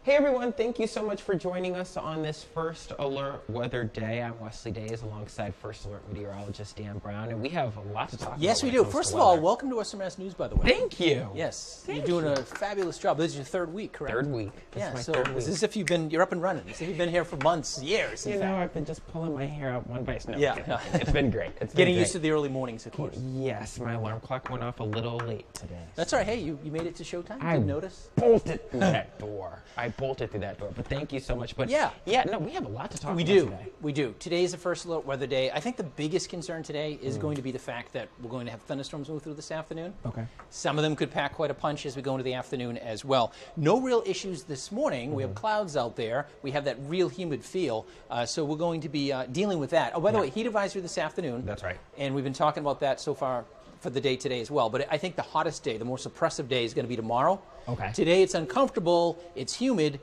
Hey everyone, thank you so much for joining us on this First Alert Weather Day. I'm Wesley Days alongside First Alert meteorologist Dan Brown, and we have a lot to talk about. Yes, we do. First of all, welcome to Western Mass News, by the way. Thank you. Yes, you're doing a fabulous job. This is your third week, correct? Third week. Yeah, so it's as if you're up and running. As if you've been here for months, years. You know, I've been just pulling my hair out one by one. Yeah. It's been great. It's Getting used to the early mornings, of course. Yes, my alarm clock went off a little late today. That's all right. Hey, you made it to showtime? Didn't notice? Bolted through that door. I bolted through that door. But thank you so much. But no, we have a lot to talk about today. We do. Today is the First Alert Weather Day. I think the biggest concern today is going to be the fact that we're going to have thunderstorms move through this afternoon. Okay. Some of them could pack quite a punch as we go into the afternoon as well. No real issues this morning. We have clouds out there. We have that real humid feel. So we're going to be dealing with that. Oh, by the way, heat advisory this afternoon. That's right. And we've been talking about that so far for the day today as well. But I think the hottest day, the more suppressive day, is going to be tomorrow. Okay. Today it's uncomfortable. It's humid.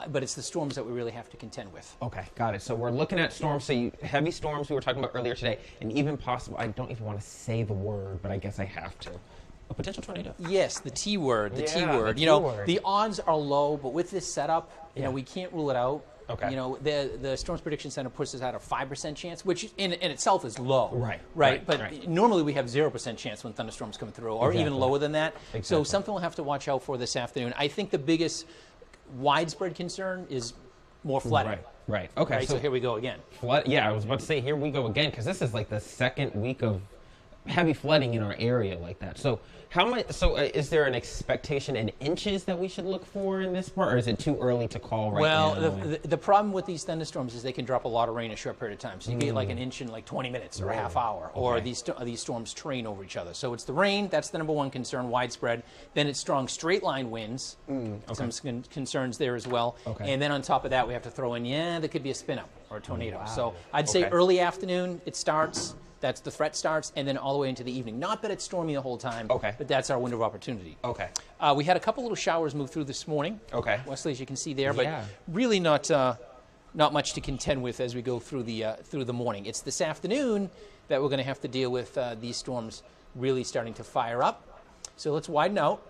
But it's the storms that we really have to contend with. Okay, got it. So we're looking at storms, heavy storms we were talking about earlier today, and even possible, I don't even want to say the word, but I guess I have to. A potential tornado. Yes, the T word, the T word. The odds are low, but with this setup, you know, we can't rule it out. Okay. You know, the Storms Prediction Center puts us at a 5% chance, which in itself is low. Right. But normally we have 0% chance when thunderstorms come through, or even lower than that. Exactly. So something we'll have to watch out for this afternoon. I think the biggest widespread concern is more flooding. Right. Okay. So here we go again. Flood. Yeah, I was about to say here we go again because this is like the second week of heavy flooding in our area like that. So how much? So is there an expectation in inches that we should look for in this part, or is it too early to call right now? Well, the problem with these thunderstorms is they can drop a lot of rain in a short period of time. So you get like an inch in like 20 minutes or a half hour, or these storms train over each other. So it's the rain. That's the number one concern, widespread. Then it's strong straight line winds. Some concerns there as well. And then on top of that, we have to throw in, there could be a spin up or a tornado. Wow. So I'd say early afternoon it starts. That's the threat starts, and then all the way into the evening. Not that it's stormy the whole time, but that's our window of opportunity. We had a couple little showers move through this morning. Wesley, as you can see there, but really not much to contend with as we go through the morning. It's this afternoon that we're going to have to deal with these storms really starting to fire up. So let's widen out.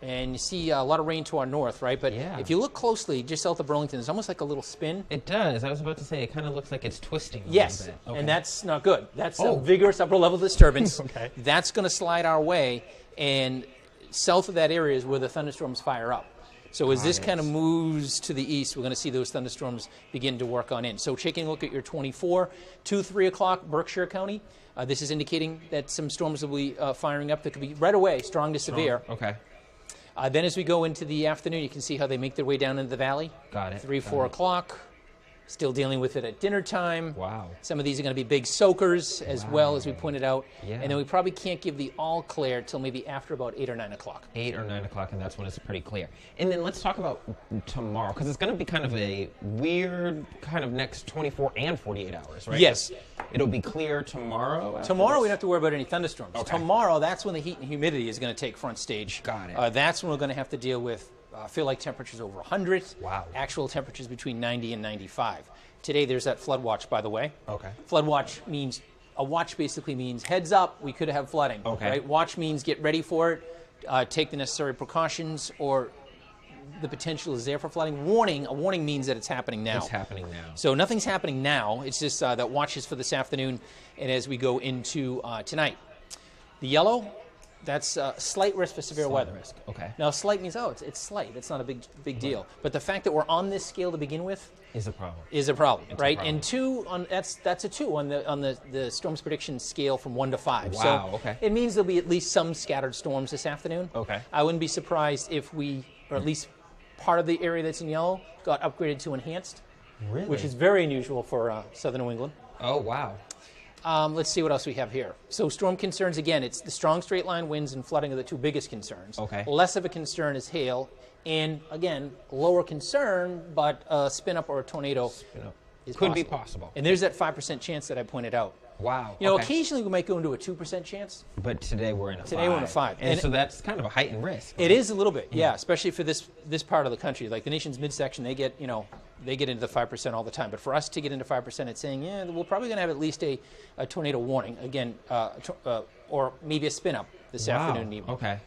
And you see a lot of rain to our north, right? But if you look closely, just south of Burlington, it's almost like a little spin. It does. I was about to say, it kind of looks like it's twisting a little bit. And that's not good. That's a vigorous upper level disturbance. That's going to slide our way, and south of that area is where the thunderstorms fire up. So as this kind of moves to the east, we're going to see those thunderstorms begin to work on in. So taking a look at your 24, 2, 3 o'clock, Berkshire County. This is indicating that some storms will be firing up that could be right away strong to severe. Then as we go into the afternoon, you can see how they make their way down into the valley. 3, 4 o'clock. Still dealing with it at dinner time. Some of these are going to be big soakers as well, as we pointed out. And then we probably can't give the all clear till maybe after about 8 or 9 o'clock. 8 or 9 o'clock, and that's when it's pretty clear. And then let's talk about tomorrow, because it's going to be kind of a weird kind of next 24 and 48 hours, right? Yes. It'll be clear tomorrow? Tomorrow we don't have to worry about any thunderstorms. Tomorrow, that's when the heat and humidity is going to take front stage. That's when we're going to have to deal with feel like temperatures over 100. Actual temperatures between 90 and 95. Today there's that flood watch, by the way. Flood watch means, a watch basically means heads up, we could have flooding. Right? Watch means get ready for it, take the necessary precautions, or the potential is there for flooding. A warning means that it's happening now. It's happening now. So nothing's happening now. It's just that watch is for this afternoon and as we go into tonight. The yellow, that's slight risk for severe weather. Now, slight means, it's slight. It's not a big deal. But the fact that we're on this scale to begin with is a problem. It's a problem. And 2 that's a 2 on the storms prediction scale from 1 to 5. So it means there'll be at least some scattered storms this afternoon. I wouldn't be surprised if we, or at least part of the area that's in yellow, got upgraded to enhanced, which is very unusual for southern New England. Let's see what else we have here. So storm concerns, again, it's the strong straight line winds and flooding are the 2 biggest concerns. Less of a concern is hail. And again, lower concern, but a spin up or a tornado could be possible. And there's that 5% chance that I pointed out. You know, occasionally we might go into a 2% chance. But today we're in a 5. Today we're in a 5. And so that's kind of a heightened risk. It is a little bit, especially for this part of the country. Like the nation's midsection, they get into the 5% all the time. But for us to get into 5%, it's saying, we're probably going to have at least a tornado warning, again, or maybe a spin-up this afternoon and evening.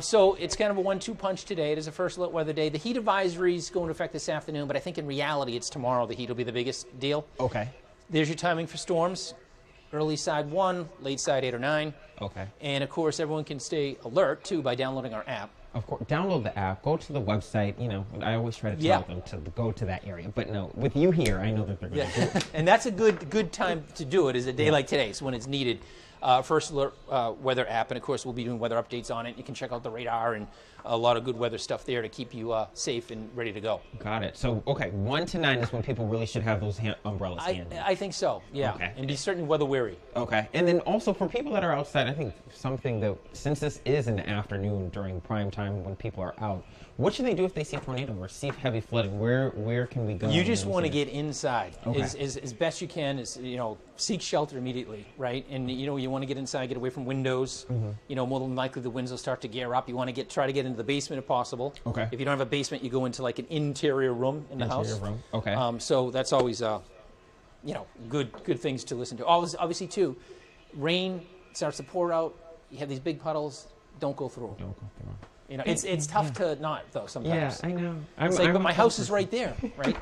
So it's kind of a 1-2 punch today. It is the first alert weather day. The heat advisories go into effect this afternoon, but I think in reality it's tomorrow the heat will be the biggest deal. Okay. There's your timing for storms. Early side 1, late side 8 or 9. Okay. And of course, everyone can stay alert too by downloading our app. Of course, download the app, go to the website. You know, I always try to tell them to go to that area. But no, with you here, I know that they're going to do it. And that's a good time to do it, is a day like today. So when it's needed. First alert weather app, and of course we'll be doing weather updates on it. You can check out the radar and a lot of good weather stuff there to keep you safe and ready to go. Got it. So, okay, 1 to 9 is when people really should have those umbrellas handy. I think so, yeah. Okay. And be certainly weather weary. Okay. And then also for people that are outside, I think something that, since this is in the afternoon during prime time when people are out, what should they do if they see a tornado or see heavy flooding? Where can we go? You just want to get inside Okay. as best you can. Seek shelter immediately, right? And you want to get inside, get away from windows. More than likely the winds will start to gear up. You want to try to get into the basement if possible. Okay. If you don't have a basement, you go into like an interior room in the house. Interior room. Okay. So that's always good things to listen to. Obviously too, rain starts to pour out. You have these big puddles. Don't go through them. Don't go through. It's tough to not though sometimes. Yeah, I know. But my house is right there, right?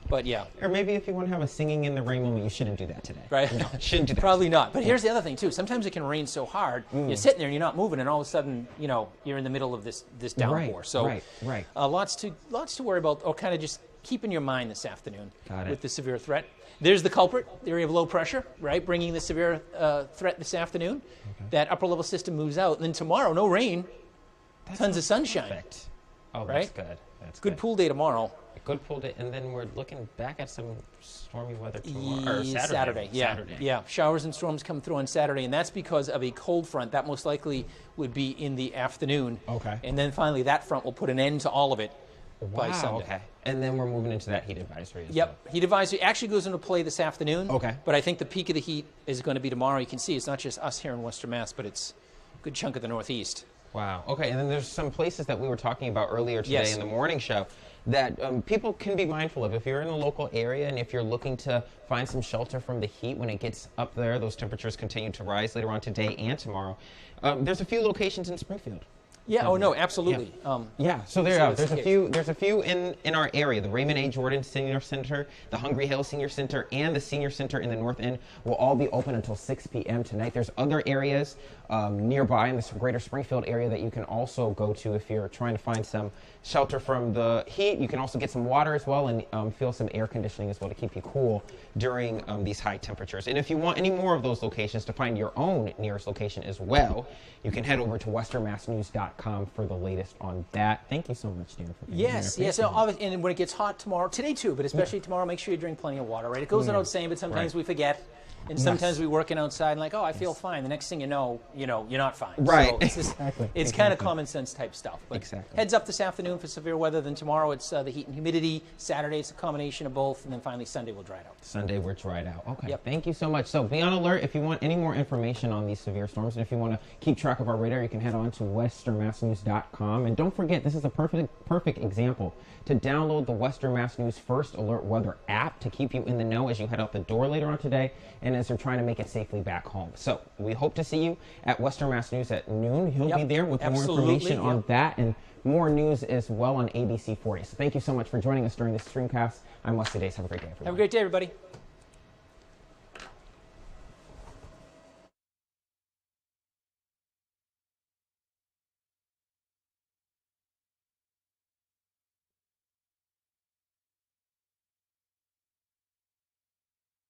But yeah. Or maybe if you want to have a singing in the rain moment, you shouldn't do that today. Right. No, shouldn't do that. Probably not. But here's the other thing too. Sometimes it can rain so hard, you're sitting there and you're not moving, and all of a sudden, you're in the middle of this downpour. Right, so right. Lots to worry about, or kind of just keep in your mind this afternoon. Got it. With the severe threat. There's the culprit, the area of low pressure, right? Bringing the severe threat this afternoon. Okay. That upper level system moves out, and then tomorrow, no rain. Tons of sunshine. Perfect. Oh, right? that's good. That's good pool day tomorrow. Good pool day, and then we're looking back at some stormy weather tomorrow. Or Saturday. Yeah. Showers and storms come through on Saturday, and that's because of a cold front. That most likely would be in the afternoon. Okay. And then finally, that front will put an end to all of it by Sunday. Okay. And then we're moving into that heat advisory as well. Heat advisory actually goes into play this afternoon. Okay. But I think the peak of the heat is going to be tomorrow. You can see it's not just us here in Western Mass, but it's a good chunk of the Northeast. Wow. Okay, and then there's some places that we were talking about earlier today in the morning show that people can be mindful of. If you're in a local area and if you're looking to find some shelter from the heat when it gets up there, those temperatures continue to rise later on today and tomorrow. There's a few locations in Springfield. Yeah. Oh no, absolutely. So there's a few in our area. The Raymond A. Jordan Senior Center, the Hungry Hill Senior Center, and the Senior Center in the North End will all be open until 6 p.m. tonight. There's other areas nearby in the greater Springfield area that you can also go to if you're trying to find some shelter from the heat. You can also get some water as well and feel some air conditioning as well to keep you cool during these high temperatures. And if you want any more of those locations to find your own nearest location as well, you can head over to westernmassnews.com for the latest on that. Thank you so much, Dan, for being here. Yes. And when it gets hot tomorrow, today too, but especially tomorrow, make sure you drink plenty of water, right? It goes without saying, but sometimes we forget. And sometimes we're working outside and like, oh, I feel fine. The next thing you know, you're not fine. Right. So it's kind of common sense type stuff. But heads up this afternoon for severe weather. Then tomorrow it's the heat and humidity. Saturday it's a combination of both. And then finally Sunday we'll dry it out. Sunday we're dried out. Okay. Thank you so much. So be on alert if you want any more information on these severe storms. And if you want to keep track of our radar, you can head on to westernmassnews.com. And don't forget, this is a perfect example to download the Western Mass News First Alert Weather app to keep you in the know as you head out the door later on today and as you're trying to make it safely back home. So we hope to see you at Western Mass News at noon. He'll be there with more information on that and more news as well on ABC 40. So thank you so much for joining us during this streamcast. I'm Wesley Days. Have a great day, everyone. Have a great day, everybody.